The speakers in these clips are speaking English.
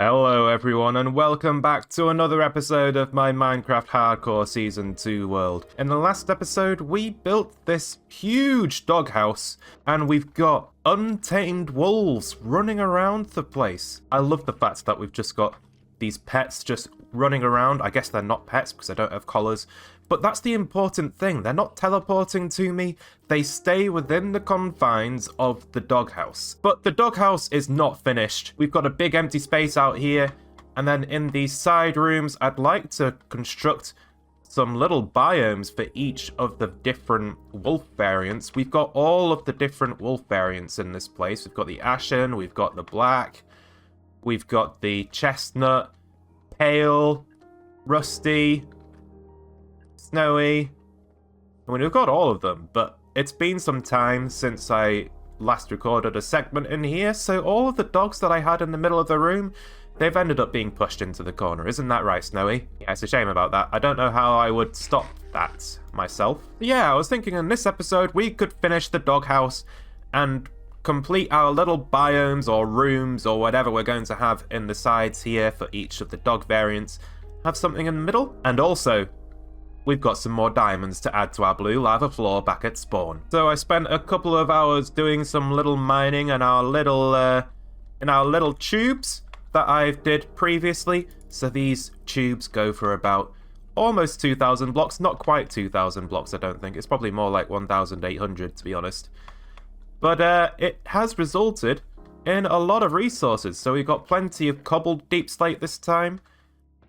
Hello everyone and welcome back to another episode of my Minecraft Hardcore Season 2 world. In the last episode we built this huge doghouse and we've got untamed wolves running around the place. I love the fact that we've just got these pets just running around. I guess they're not pets because I don't have collars. But that's the important thing. They're not teleporting to me. They stay within the confines of the doghouse. But the doghouse is not finished. We've got a big empty space out here. And then in these side rooms, I'd like to construct some little biomes for each of the different wolf variants. We've got all of the different wolf variants in this place. We've got the Ashen, we've got the black, we've got the chestnut, pale, rusty, snowy. I mean, we've got all of them, but it's been some time since I last recorded a segment in here, so all of the dogs that I had in the middle of the room, they've ended up being pushed into the corner. Isn't that right, Snowy? Yeah, it's a shame about that. I don't know how I would stop that myself. But yeah, I was thinking in this episode we could finish the doghouse and complete our little biomes or rooms or whatever we're going to have in the sides here for each of the dog variants. Have something in the middle, and also we've got some more diamonds to add to our blue lava floor back at spawn. So I spent a couple of hours doing some little mining in our little tubes that I've did previously. So these tubes go for about almost 2,000 blocks. Not quite 2,000 blocks, I don't think. It's probably more like 1,800 to be honest. But it has resulted in a lot of resources. So we've got plenty of cobbled deep slate this time.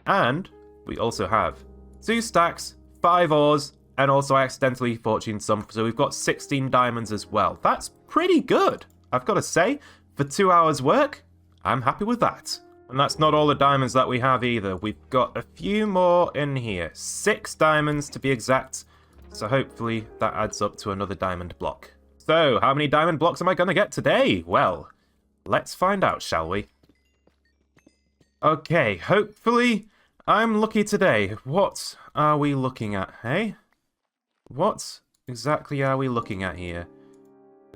And we also have 2 stacks, 5 ores, and also I accidentally fortuned some, so we've got 16 diamonds as well. That's pretty good, I've got to say. For 2 hours work, I'm happy with that. And that's not all the diamonds that we have either. We've got a few more in here. 6 diamonds to be exact, so hopefully that adds up to another diamond block. So, how many diamond blocks am I going to get today? Well, let's find out, shall we? Okay, hopefully I'm lucky today. What are we looking at, hey? What exactly are we looking at here?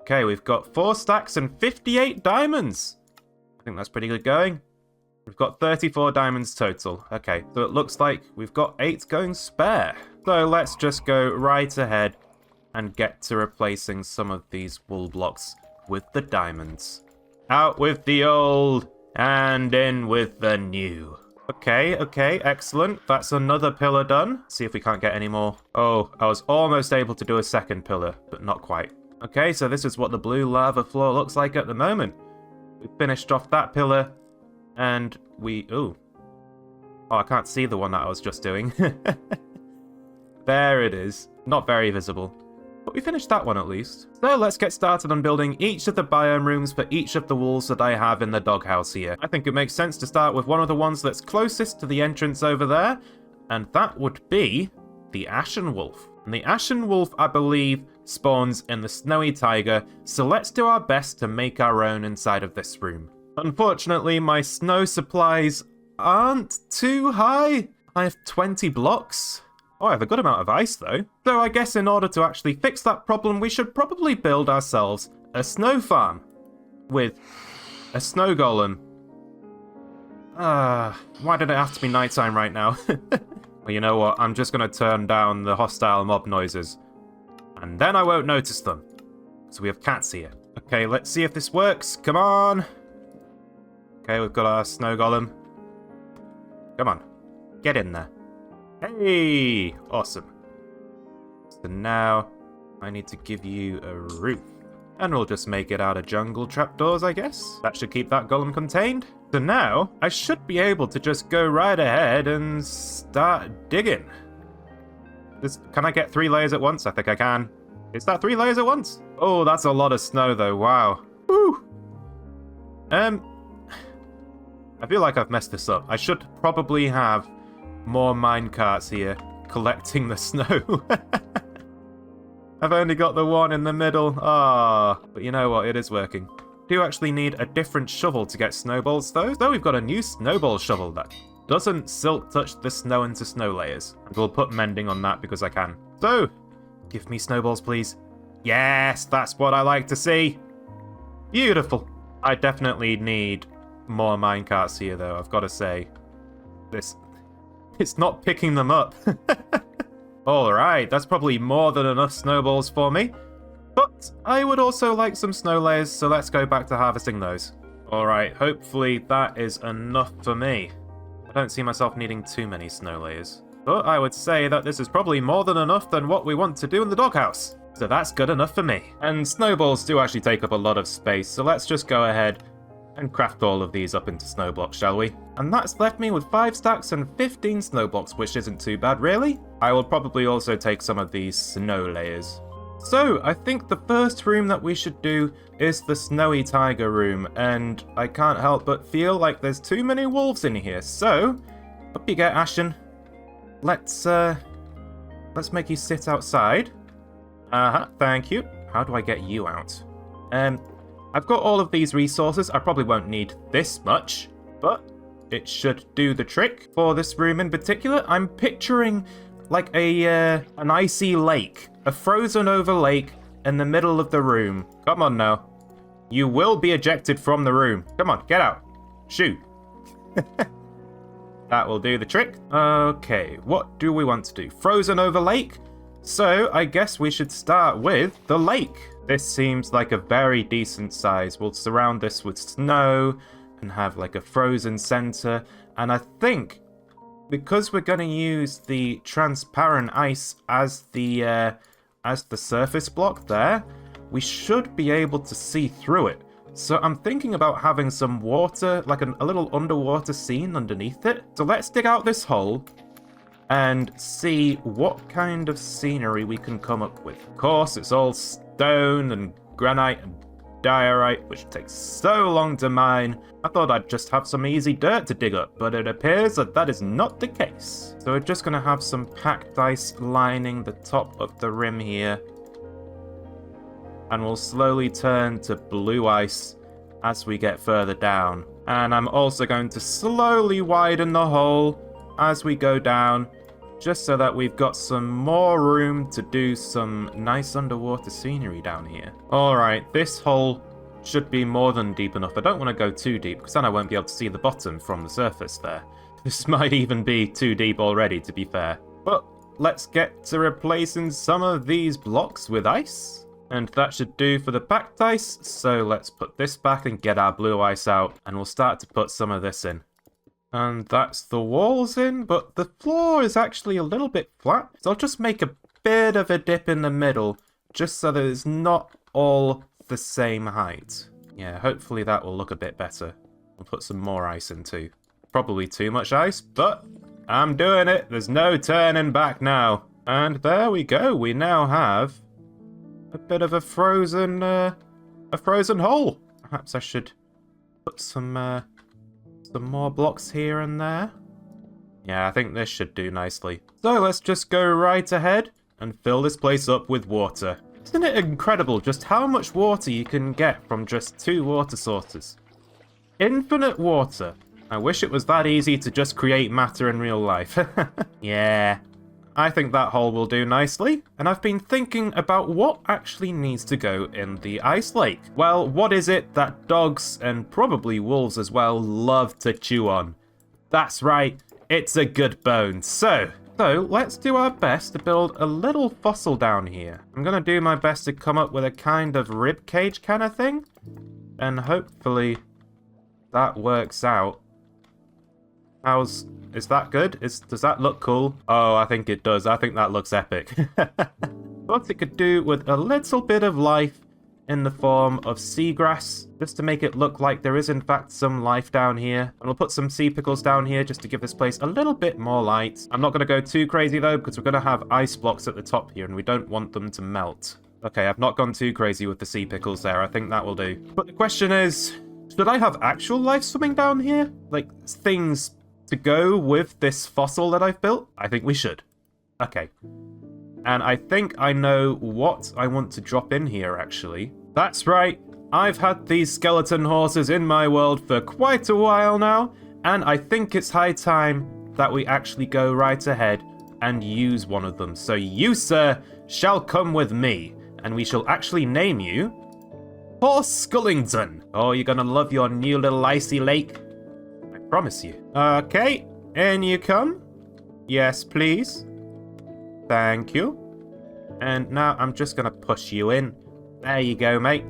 Okay, we've got 4 stacks and 58 diamonds. I think that's pretty good going. We've got 34 diamonds total. Okay, so it looks like we've got 8 going spare. So let's just go right ahead and get to replacing some of these wool blocks with the diamonds. Out with the old and in with the new. Okay, excellent. That's another pillar done. See if we can't get any more. Oh, I was almost able to do a second pillar, but not quite. Okay, so this is what the blue lava floor looks like at the moment. We finished off that pillar, and we... Oh, I can't see the one that I was just doing. There it is. Not very visible. But we finished that one at least. So let's get started on building each of the biome rooms for each of the wolves that I have in the doghouse here. I think it makes sense to start with one of the ones that's closest to the entrance over there, and that would be the Ashen Wolf. And the Ashen Wolf, I believe, spawns in the Snowy Taiga, so let's do our best to make our own inside of this room. Unfortunately, my snow supplies aren't too high. I have 20 blocks. Oh, I have a good amount of ice, though. So I guess in order to actually fix that problem, we should probably build ourselves a snow farm with a snow golem. Why did it have to be nighttime right now? Well, you know what? I'm just going to turn down the hostile mob noises, and then I won't notice them. So we have cats here. Okay, let's see if this works. Come on. Okay, we've got our snow golem. Come on. Get in there. Hey! Awesome. So now I need to give you a roof. And we'll just make it out of jungle trapdoors, I guess. That should keep that golem contained. So now I should be able to just go right ahead and start digging. Can I get 3 layers at once? I think I can. Is that 3 layers at once? Oh, that's a lot of snow though. Wow. Woo! I feel like I've messed this up. I should probably have more minecarts here collecting the snow. I've only got the one in the middle. But you know what? It is working. Do actually need a different shovel to get snowballs though. So we've got a new snowball shovel that doesn't silk touch the snow into snow layers. And we'll put mending on that because I can. So, give me snowballs please. Yes, that's what I like to see. Beautiful. I definitely need more minecarts here, though, I've got to say. It's not picking them up. Alright, that's probably more than enough snowballs for me. But I would also like some snow layers, so let's go back to harvesting those. Alright, hopefully that is enough for me. I don't see myself needing too many snow layers. But I would say that this is probably more than enough than what we want to do in the doghouse. So that's good enough for me. And snowballs do actually take up a lot of space, so let's just go ahead and craft all of these up into snow blocks, shall we? And that's left me with 5 stacks and 15 snow blocks, which isn't too bad, really. I will probably also take some of these snow layers. So, I think the first room that we should do is the Snowy Tiger room, and I can't help but feel like there's too many wolves in here, so up you get, Ashen. Let's make you sit outside. Thank you. How do I get you out? I've got all of these resources. I probably won't need this much, but it should do the trick. For this room in particular, I'm picturing like an icy lake. A frozen over lake in the middle of the room. Come on now. You will be ejected from the room. Come on, get out. Shoot. That will do the trick. Okay, what do we want to do? Frozen over lake? So, I guess we should start with the lake. This seems like a very decent size. We'll surround this with snow and have like a frozen center. And I think because we're going to use the transparent ice as the surface block there, we should be able to see through it. So I'm thinking about having some water, like a little underwater scene underneath it. So let's dig out this hole and see what kind of scenery we can come up with. Of course, it's all stone and granite and diorite, which takes so long to mine. I thought I'd just have some easy dirt to dig up, but it appears that that is not the case. So we're just going to have some packed ice lining the top of the rim here. And we'll slowly turn to blue ice as we get further down. And I'm also going to slowly widen the hole as we go down, just so that we've got some more room to do some nice underwater scenery down here. Alright, this hole should be more than deep enough. I don't want to go too deep, because then I won't be able to see the bottom from the surface there. This might even be too deep already, to be fair. But let's get to replacing some of these blocks with ice. And that should do for the packed ice. So let's put this back and get our blue ice out. And we'll start to put some of this in. And that's the walls in, but the floor is actually a little bit flat. So I'll just make a bit of a dip in the middle, just so that it's not all the same height. Yeah, hopefully that will look a bit better. We'll put some more ice in too. Probably too much ice, but I'm doing it. There's no turning back now. And there we go. We now have a bit of a frozen hole. Perhaps I should put some more blocks here and there. Yeah, I think this should do nicely. So let's just go right ahead and fill this place up with water. Isn't it incredible just how much water you can get from just 2 water sources? Infinite water. I wish it was that easy to just create matter in real life. Yeah, I think that hole will do nicely. And I've been thinking about what actually needs to go in the ice lake. Well, what is it that dogs, and probably wolves as well, love to chew on? That's right, it's a good bone. So let's do our best to build a little fossil down here. I'm going to do my best to come up with a kind of rib cage kind of thing. And hopefully that works out. Is that good? Does that look cool? Oh, I think it does. I think that looks epic. But it could do with a little bit of life in the form of seagrass, just to make it look like there is in fact some life down here. And we'll put some sea pickles down here just to give this place a little bit more light. I'm not going to go too crazy though, because we're going to have ice blocks at the top here and we don't want them to melt. Okay, I've not gone too crazy with the sea pickles there. I think that will do. But the question is, should I have actual life swimming down here? Like things to go with this fossil that I've built? I think we should. Okay. And I think I know what I want to drop in here, actually. That's right. I've had these skeleton horses in my world for quite a while now, and I think it's high time that we actually go right ahead and use one of them. So you, sir, shall come with me, and we shall actually name you Horse Scullington. Oh, you're gonna love your new little icy lake. I promise you. Okay, in you come. Yes, please. Thank you. And now I'm just gonna push you in. There you go, mate.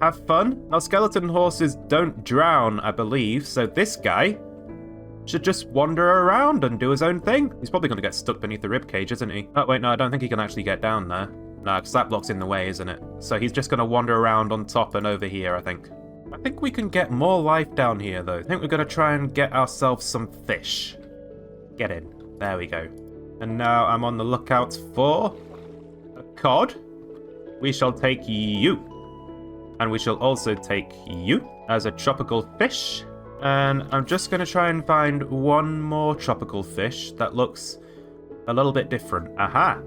Have fun. Now, skeleton horses don't drown, I believe, so this guy should just wander around and do his own thing. He's probably going to get stuck beneath the ribcage, isn't he? Oh, wait, no, I don't think he can actually get down there. No, because that block's in the way, isn't it? So he's just going to wander around on top and over here, I think. I think we can get more life down here, though. I think we're going to try and get ourselves some fish. Get in. There we go. And now I'm on the lookout for a cod. We shall take you. And we shall also take you as a tropical fish. And I'm just going to try and find one more tropical fish that looks a little bit different. Aha!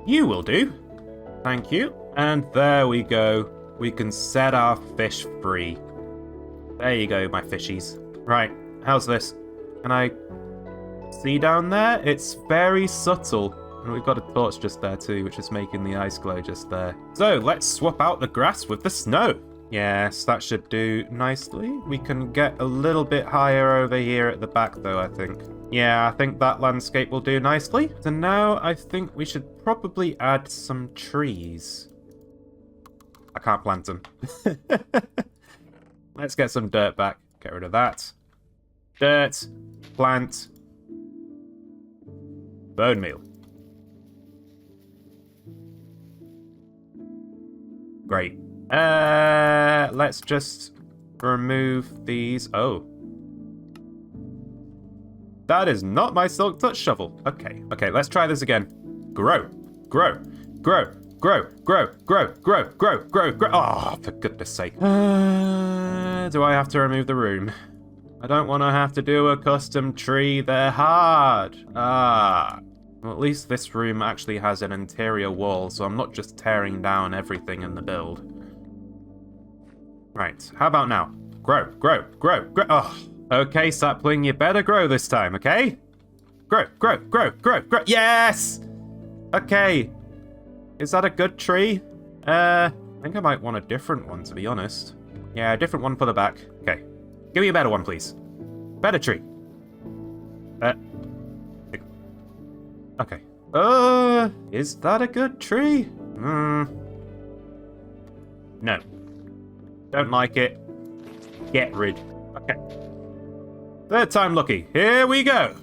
You will do. Thank you. And there we go. We can set our fish free. There you go, my fishies. Right, how's this? Can I see down there? It's very subtle. And we've got a torch just there too, which is making the ice glow just there. So let's swap out the grass with the snow. Yes, that should do nicely. We can get a little bit higher over here at the back though, I think. Yeah, I think that landscape will do nicely. So now I think we should probably add some trees. I can't plant them. Let's get some dirt back. Get rid of that. Dirt. Plant. Bone meal. Great. Let's just remove these. Oh. That is not my silk touch shovel. Okay, let's try this again. Grow, grow, grow, grow, grow, grow, grow, grow, grow, grow. Oh, for goodness sake. Do I have to remove the room? I don't want to have to do a custom tree. They're hard. Well, at least this room actually has an interior wall, so I'm not just tearing down everything in the build. Right, how about now? Grow, grow, grow, grow. Oh, okay, sapling, you better grow this time, okay? Grow, grow, grow, grow, grow. Yes! Okay. Is that a good tree? I think I might want a different one, to be honest. Yeah, a different one for the back. Okay. Give me a better one, please. Better tree. Okay. Is that a good tree? No. Don't like it. Get rid. Okay. Third time lucky. Here we go.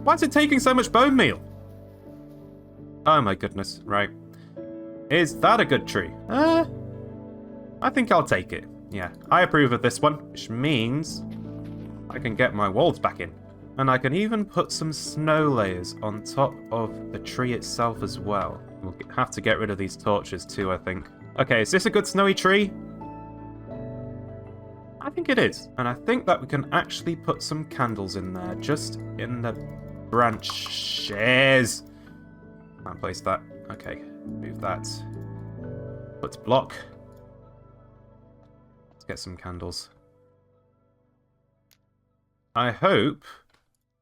Why is it taking so much bone meal? Oh my goodness. Right. Is that a good tree? I think I'll take it. Yeah. I approve of this one, which means I can get my walls back in. And I can even put some snow layers on top of the tree itself as well. We'll have to get rid of these torches too, I think. Okay, is this a good snowy tree? I think it is. And I think that we can actually put some candles in there, just in the branches. Can't place that. Okay, move that. Put block. Let's get some candles. I hope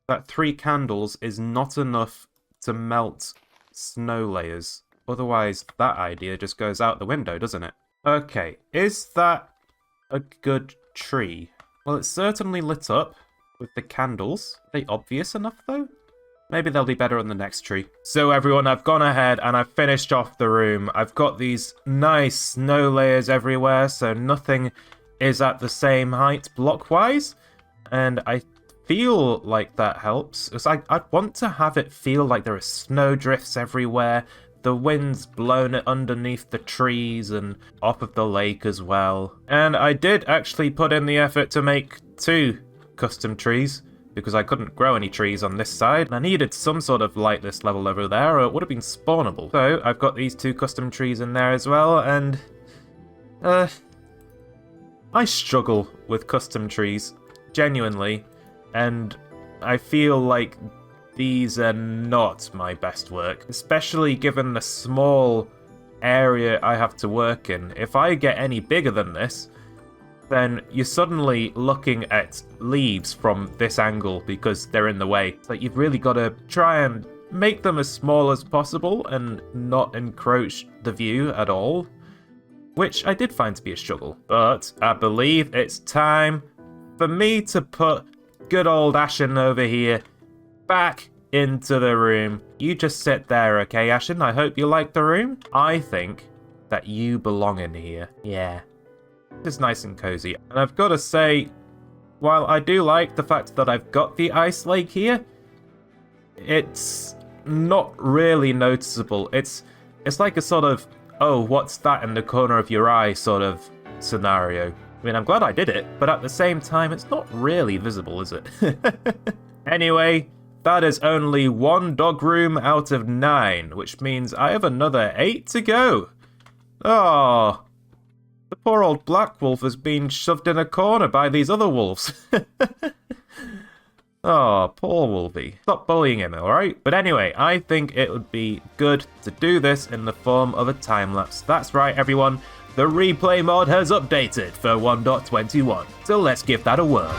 that 3 candles is not enough to melt snow layers. Otherwise, that idea just goes out the window, doesn't it? Okay, is that a good tree? Well, it's certainly lit up with the candles. Are they obvious enough, though? Maybe they'll be better on the next tree. So everyone, I've gone ahead and I've finished off the room. I've got these nice snow layers everywhere, so nothing is at the same height block-wise. And I feel like that helps. Because I'd want to have it feel like there are snow drifts everywhere. The wind's blown it underneath the trees and off of the lake as well. And I did actually put in the effort to make 2 custom trees, because I couldn't grow any trees on this side. I needed some sort of lightness level over there, or it would have been spawnable. So I've got these 2 custom trees in there as well, and I struggle with custom trees, genuinely, and I feel like these are not my best work, especially given the small area I have to work in. If I get any bigger than this, then you're suddenly looking at leaves from this angle because they're in the way. Like, you've really got to try and make them as small as possible and not encroach the view at all. which I did find to be a struggle. But I believe it's time for me to put good old Ashen over here back into the room. You just sit there, okay, Ashen? I hope you like the room. I think that you belong in here. Yeah. It's nice and cozy. And I've got to say, while I do like the fact that I've got the ice lake here, it's not really noticeable. It's like a sort of, oh, what's that in the corner of your eye sort of scenario. I mean, I'm glad I did it, but at the same time, it's not really visible, is it? Anyway, that is only 1 dog room out of 9, which means I have another 8 to go. Oh, the poor old black wolf has been shoved in a corner by these other wolves. Oh, poor Wolfie. Stop bullying him, alright? But anyway, I think it would be good to do this in the form of a time-lapse. That's right, everyone. The replay mod has updated for 1.21. So let's give that a whirl.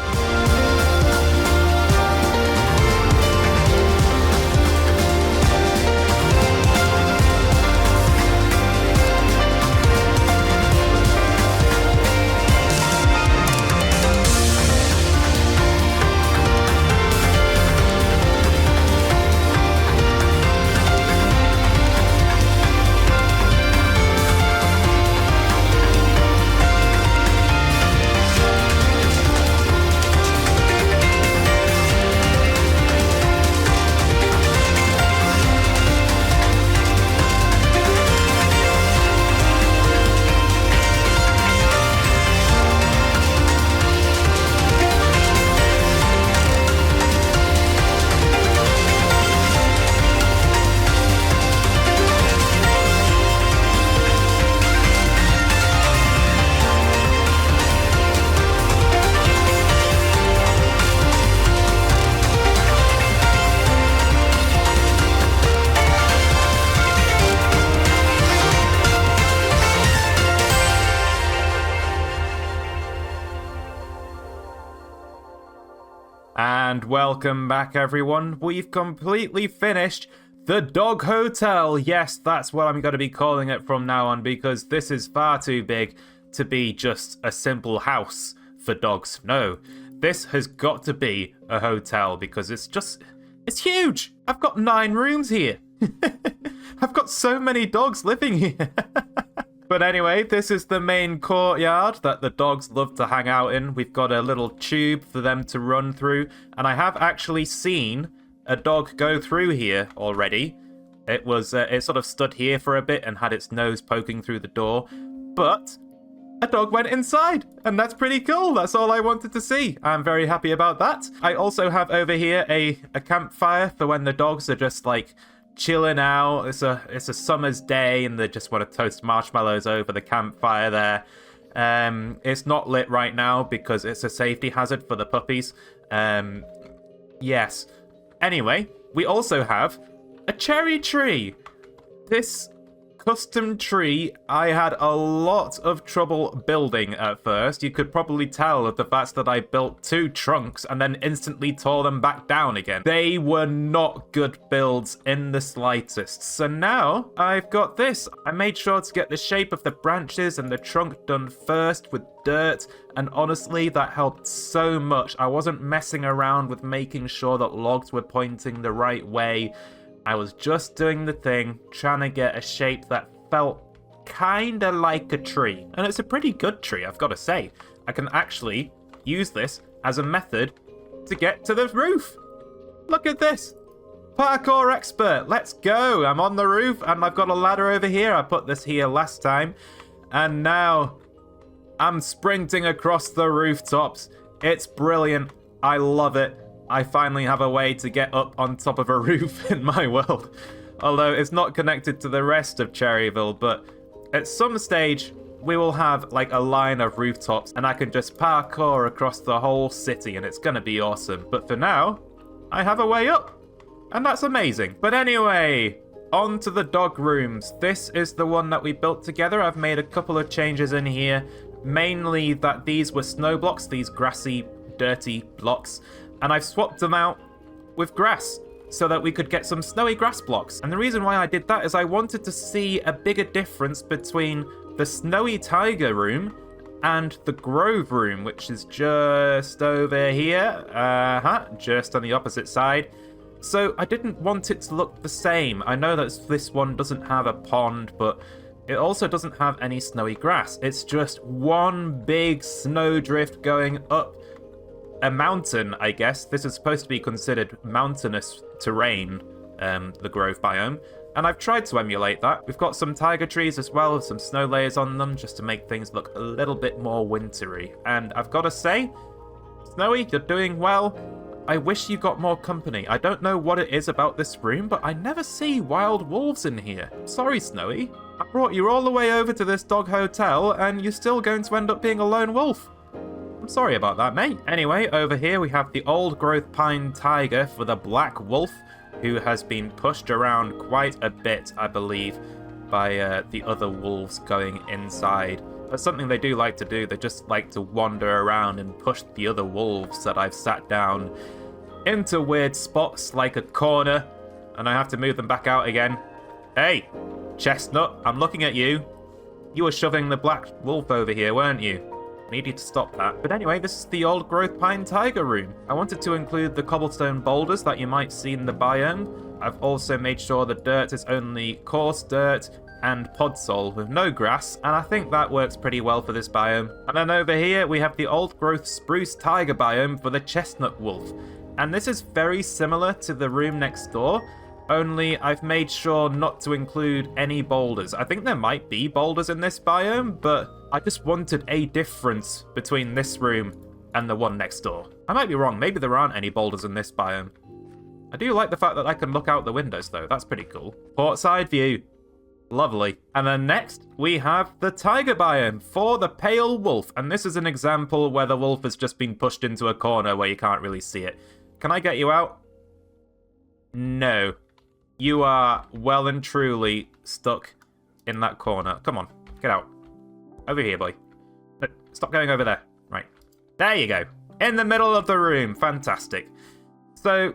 And welcome back, everyone. We've completely finished the Dog Hotel. Yes, that's what I'm going to be calling it from now on, because this is far too big to be just a simple house for dogs. No, this has got to be a hotel because it's huge. I've got 9 rooms here. I've got so many dogs living here. But anyway, this is the main courtyard that the dogs love to hang out in. We've got a little tube for them to run through, and I have actually seen a dog go through here already. It sort of stood here for a bit and had its nose poking through the door, but a dog went inside, and that's pretty cool. That's all I wanted to see. I'm very happy about that. I also have over here a campfire for when the dogs are just like chilling out. It's a summer's day and they just want to toast marshmallows over the campfire there. It's not lit right now because it's a safety hazard for the puppies. Yes. Anyway, we also have a cherry tree. This custom tree I had a lot of trouble building at first. You could probably tell at the fact that I built 2 trunks and then instantly tore them back down again. They were not good builds in the slightest. So now I've got this. I made sure to get the shape of the branches and the trunk done first with dirt, and honestly that helped so much. I wasn't messing around with making sure that logs were pointing the right way. I was just doing the thing, trying to get a shape that felt kinda like a tree. And it's a pretty good tree, I've got to say. I can actually use this as a method to get to the roof. Look at this. Parkour expert, let's go. I'm on the roof and I've got a ladder over here. I put this here last time. And now I'm sprinting across the rooftops. It's brilliant. I love it. I finally have a way to get up on top of a roof in my world. Although it's not connected to the rest of Cherryville, but at some stage we will have like a line of rooftops and I can just parkour across the whole city and it's gonna be awesome. But for now, I have a way up. And that's amazing. But anyway, on to the dog rooms. This is the one that we built together. I've made a couple of changes in here. Mainly that these were snow blocks, these grassy, dirty blocks. And I've swapped them out with grass so that we could get some snowy grass blocks. And the reason why I did that is I wanted to see a bigger difference between the Snowy Tiger room and the Grove room, which is just over here. Just on the opposite side. So I didn't want it to look the same. I know that this one doesn't have a pond, but it also doesn't have any snowy grass. It's just one big snowdrift going up a mountain, I guess. This is supposed to be considered mountainous terrain, the Grove biome. And I've tried to emulate that. We've got some tiger trees as well, with some snow layers on them, just to make things look a little bit more wintry. And I've got to say, Snowy, you're doing well. I wish you got more company. I don't know what it is about this room, but I never see wild wolves in here. Sorry, Snowy. I brought you all the way over to this dog hotel, and you're still going to end up being a lone wolf. I'm sorry about that, mate. Anyway, over here we have the old growth pine tiger for the black wolf, who has been pushed around quite a bit, I believe, by the other wolves going inside. That's something they do like to do. They just like to wander around and push the other wolves that I've sat down into weird spots like a corner, and I have to move them back out again. Hey, Chestnut, I'm looking at you. You were shoving the black wolf over here, weren't you? I need you to stop that. But anyway, this is the old growth pine tiger room. I wanted to include the cobblestone boulders that you might see in the biome. I've also made sure the dirt is only coarse dirt and podzol with no grass, and I think that works pretty well for this biome. And then over here we have the old growth spruce tiger biome for the chestnut wolf. And this is very similar to the room next door, only I've made sure not to include any boulders. I think there might be boulders in this biome, but I just wanted a difference between this room and the one next door. I might be wrong, maybe there aren't any boulders in this biome. I do like the fact that I can look out the windows though, that's pretty cool. Portside view. Lovely. And then next, we have the tiger biome for the pale wolf. And this is an example where the wolf has just been pushed into a corner where you can't really see it. Can I get you out? No. You are well and truly stuck in that corner. Come on, get out. Over here, boy. No, stop going over there. Right. There you go. In the middle of the room. Fantastic. So,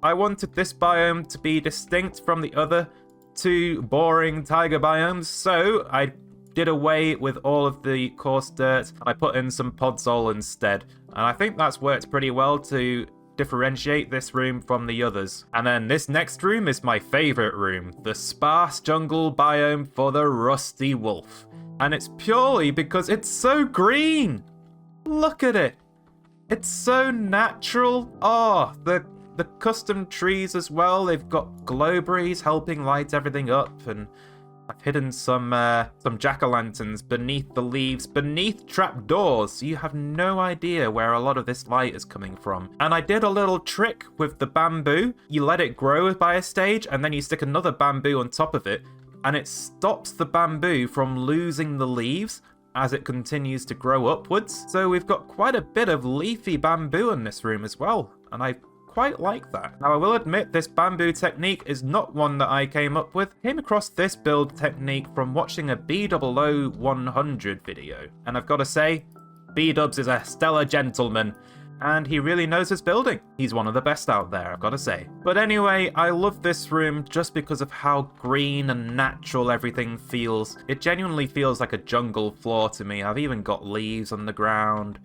I wanted this biome to be distinct from the other two boring tiger biomes, so I did away with all of the coarse dirt. I put in some podzol instead, and I think that's worked pretty well to differentiate this room from the others. And then this next room is my favorite room, the sparse jungle biome for the rusty wolf. And it's purely because it's so green. Look at it. It's so natural. Oh, the custom trees as well. They've got glowberries helping light everything up, and I've hidden some jack-o'-lanterns beneath the leaves, beneath trapdoors, so you have no idea where a lot of this light is coming from. And I did a little trick with the bamboo. You let it grow by a stage, and then you stick another bamboo on top of it, and it stops the bamboo from losing the leaves as it continues to grow upwards. So we've got quite a bit of leafy bamboo in this room as well, and I quite like that. Now I will admit this bamboo technique is not one that I came up with. I came across this build technique from watching a B000100 video, and I've got to say, B-Dubs is a stellar gentleman, and he really knows his building. He's one of the best out there, I've got to say. But anyway, I love this room just because of how green and natural everything feels. It genuinely feels like a jungle floor to me. I've even got leaves on the ground.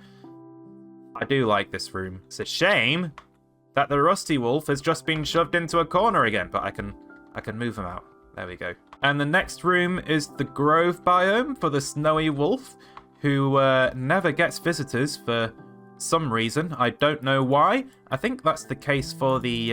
I do like this room. It's a shame that the rusty wolf has just been shoved into a corner again, but I can move him out. There we go. And the next room is the grove biome for the snowy wolf, who never gets visitors for some reason. I don't know why. I think that's the case for the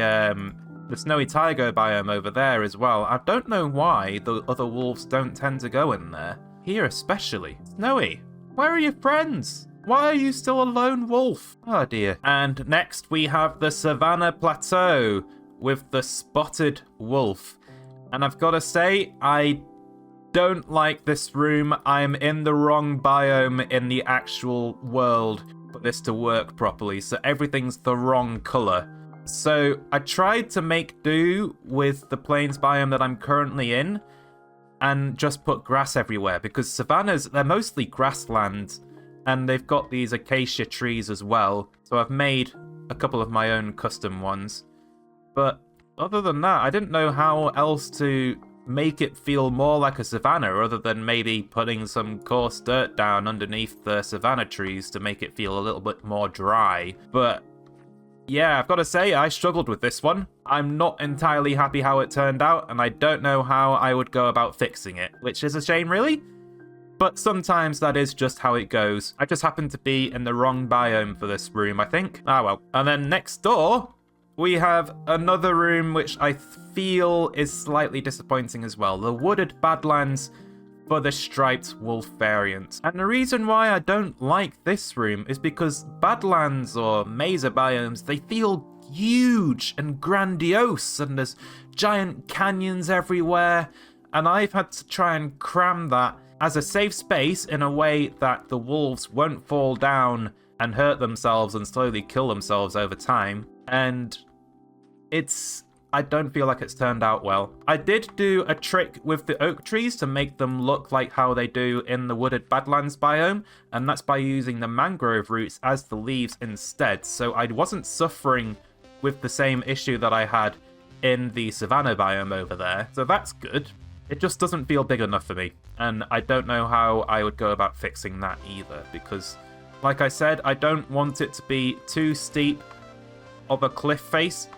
snowy tiger biome over there as well. I don't know why the other wolves don't tend to go in there. Here especially. Snowy, where are your friends? Why are you still a lone wolf? Oh dear. And next we have the Savannah Plateau with the spotted wolf. And I've got to say, I don't like this room. I'm in the wrong biome in the actual world for this to work properly. So everything's the wrong color. So I tried to make do with the plains biome that I'm currently in and just put grass everywhere, because savannas, they're mostly grasslands. And they've got these acacia trees as well. So I've made a couple of my own custom ones. But other than that, I didn't know how else to make it feel more like a savanna other than maybe putting some coarse dirt down underneath the savanna trees to make it feel a little bit more dry. But yeah, I've got to say, I struggled with this one. I'm not entirely happy how it turned out, and I don't know how I would go about fixing it, which is a shame, really. But sometimes that is just how it goes. I just happened to be in the wrong biome for this room, I think. Ah, well. And then next door, we have another room which I feel is slightly disappointing as well. The Wooded Badlands for the Striped Wolf variant. And the reason why I don't like this room is because Badlands or Mesa biomes, they feel huge and grandiose, and there's giant canyons everywhere, and I've had to try and cram that as a safe space in a way that the wolves won't fall down and hurt themselves and slowly kill themselves over time, and I don't feel like it's turned out well. I did do a trick with the oak trees to make them look like how they do in the Wooded Badlands biome, and that's by using the mangrove roots as the leaves instead, so I wasn't suffering with the same issue that I had in the savanna biome over there, so that's good. It just doesn't feel big enough for me, and I don't know how I would go about fixing that either, because, like I said, I don't want it to be too steep of a cliff face,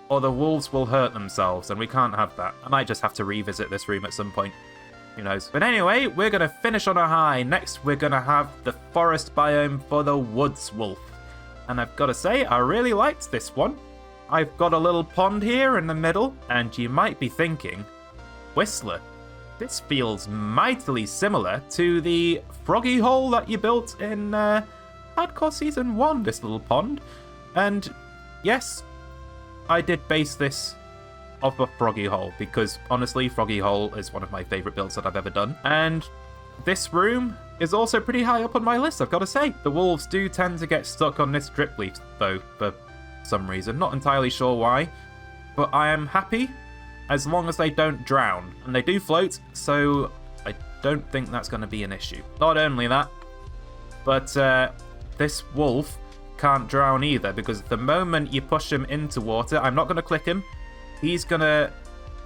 or the wolves will hurt themselves, and we can't have that. I might just have to revisit this room at some point. Who knows? But anyway, we're going to finish on a high. Next, we're going to have the forest biome for the woods wolf. And I've got to say, I really liked this one. I've got a little pond here in the middle, and you might be thinking, Whistler, this feels mightily similar to the froggy hole that you built in Hardcore Season 1, this little pond. And yes, I did base this off a froggy hole, because honestly, froggy hole is one of my favourite builds that I've ever done. And this room is also pretty high up on my list, I've got to say. The wolves do tend to get stuck on this drip leaf, though, for some reason. Not entirely sure why, but I am happy as long as they don't drown. And they do float, so I don't think that's going to be an issue. Not only that, but this wolf can't drown either, because the moment you push him into water, I'm not going to click him, he's going to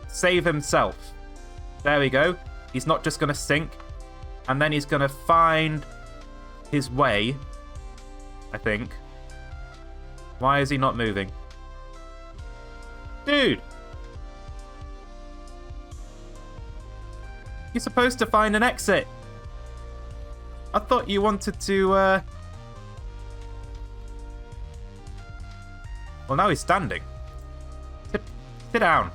save himself. There we go. He's not just going to sink, and then he's going to find his way, I think. Why is he not moving? Dude! You're supposed to find an exit. I thought you wanted to, Well, now he's standing. Sit down.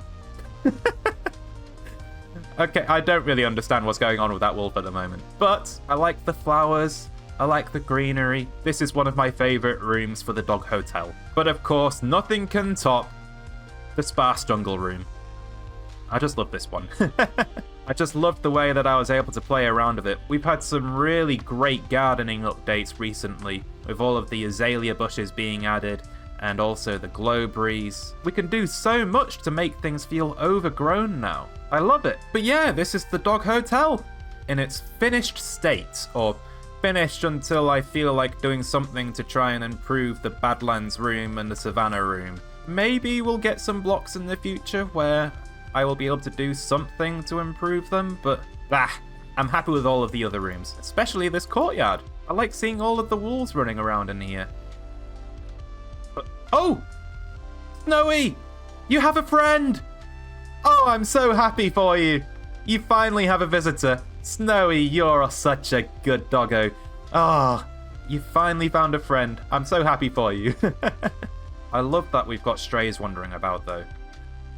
Okay, I don't really understand what's going on with that wolf at the moment. But I like the flowers. I like the greenery. This is one of my favourite rooms for the dog hotel. But of course, nothing can top the sparse jungle room. I just love this one. I just loved the way that I was able to play around with it. We've had some really great gardening updates recently, with all of the azalea bushes being added, and also the glowberries. We can do so much to make things feel overgrown now. I love it. But yeah, this is the dog hotel in its finished state, or finished until I feel like doing something to try and improve the Badlands room and the Savannah room. Maybe we'll get some blocks in the future where I will be able to do something to improve them, but I'm happy with all of the other rooms, especially this courtyard. I like seeing all of the wolves running around in here. Oh! Snowy! You have a friend! Oh, I'm so happy for you! You finally have a visitor. Snowy, you're such a good doggo. Ah, you finally found a friend. I'm so happy for you. I love that we've got strays wandering about, though.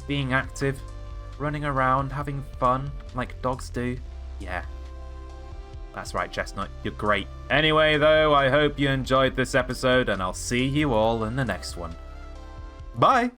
Being active, running around, having fun, like dogs do. Yeah. That's right, Chestnut. You're great. Anyway, though, I hope you enjoyed this episode, and I'll see you all in the next one. Bye!